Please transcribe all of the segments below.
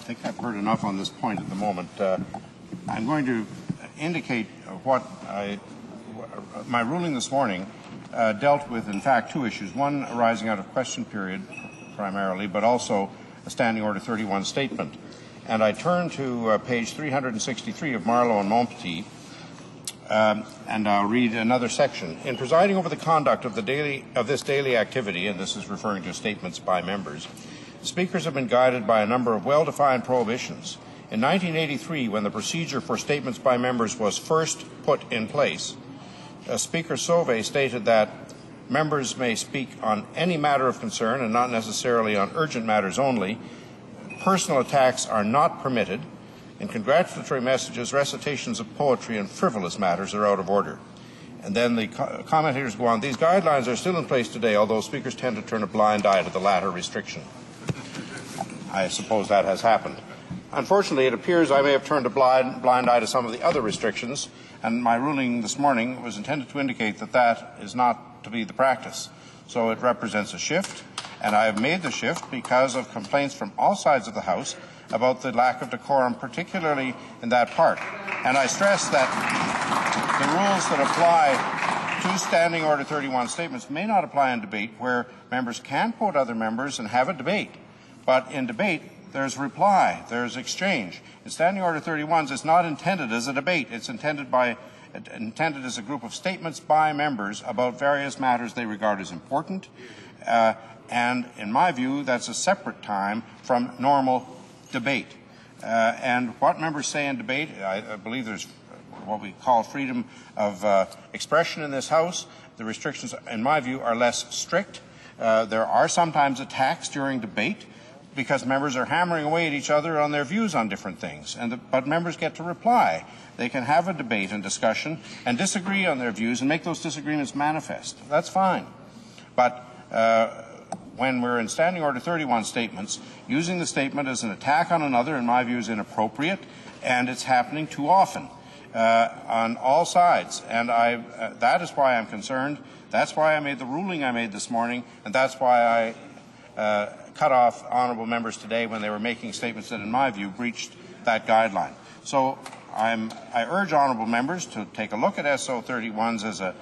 think I've heard enough on this point at the moment. I'm going to indicate what my ruling this morning dealt with, in fact, two issues. One arising out of question period, primarily, but also a Standing Order 31 statement. And I turn to page 363 of Marlowe and Montpetit, and I'll read another section. In presiding over the conduct of this daily activity, and this is referring to statements by members, speakers have been guided by a number of well-defined prohibitions. In 1983, when the procedure for statements by members was first put in place, Speaker Sauvé stated that members may speak on any matter of concern and not necessarily on urgent matters only. Personal attacks are not permitted. In congratulatory messages, recitations of poetry and frivolous matters are out of order. And then the commentators go on, these guidelines are still in place today, although speakers tend to turn a blind eye to the latter restriction. I suppose that has happened. Unfortunately, it appears I may have turned a blind eye to some of the other restrictions, and my ruling this morning was intended to indicate that that is not to be the practice. So it represents a shift, and I have made the shift because of complaints from all sides of the House about the lack of decorum, particularly in that part. And I stress that the rules that apply to Standing Order 31 statements may not apply in debate, where members can quote other members and have a debate. But in debate, there's reply, there's exchange. In Standing Order 31s, it's not intended as a debate. It's intended as a group of statements by members about various matters they regard as important. And in my view, that's a separate time from normal debate. And what members say in debate, I believe there's what we call freedom of expression in this House. The restrictions, in my view, are less strict. There are sometimes attacks during debate because members are hammering away at each other on their views on different things. But members get to reply. They can have a debate and discussion and disagree on their views and make those disagreements manifest. That's fine. But when we're in Standing Order 31 statements, using the statement as an attack on another, in my view, is inappropriate, and it's happening too often on all sides. And that is why I'm concerned. That's why I made the ruling I made this morning, and that's why I cut off honourable members today when they were making statements that, in my view, breached that guideline. So I urge honourable members to take a look at SO 31s as a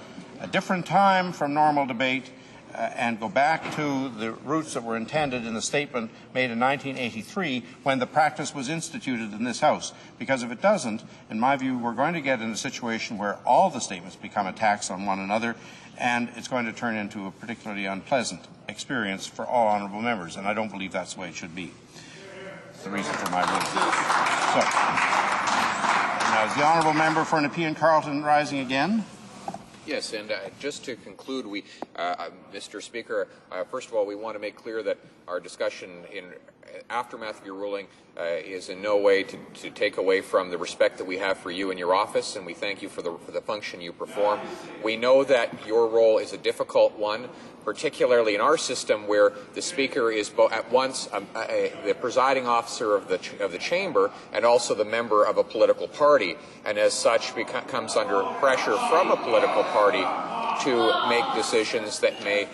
different time from normal debate and go back to the roots that were intended in the statement made in 1983 when the practice was instituted in this House. Because if it doesn't, in my view, we're going to get in a situation where all the statements become attacks on one another, and it's going to turn into a particularly unpleasant experience for all honourable members, and I don't believe that's the way it should be. That's the reason for my ruling. So, now is the honourable member for Nepean Carleton rising again? Yes, and just to conclude, Mr. Speaker, first of all, we want to make clear that our discussion in aftermath of your ruling is in no way to take away from the respect that we have for you and your office, and we thank you for the function you perform. We know that your role is a difficult one, particularly in our system where the Speaker is at once the presiding officer of the chamber and also the member of a political party, and as such comes under pressure from a political party to make decisions that may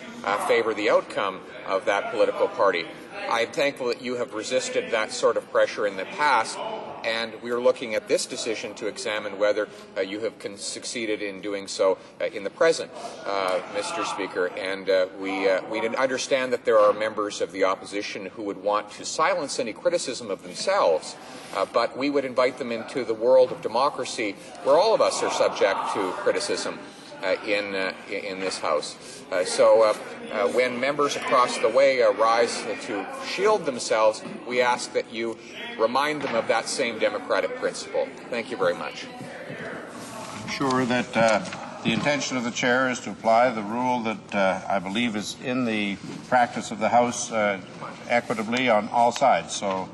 favor the outcome of that political party. I am thankful that you have resisted that sort of pressure in the past, and we are looking at this decision to examine whether you have succeeded in doing so in the present, Mr. Speaker. And we understand that there are members of the opposition who would want to silence any criticism of themselves, but we would invite them into the world of democracy where all of us are subject to criticism in this House. So when members across the way rise to shield themselves, we ask that you remind them of that same democratic principle. Thank you very much. I'm sure that the intention of the Chair is to apply the rule that I believe is in the practice of the House equitably on all sides. So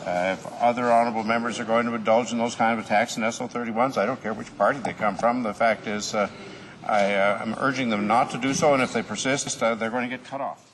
if other honourable members are going to indulge in those kind of attacks in SO 31s, I don't care which party they come from. The fact is I am urging them not to do so, and if they persist, they're going to get cut off.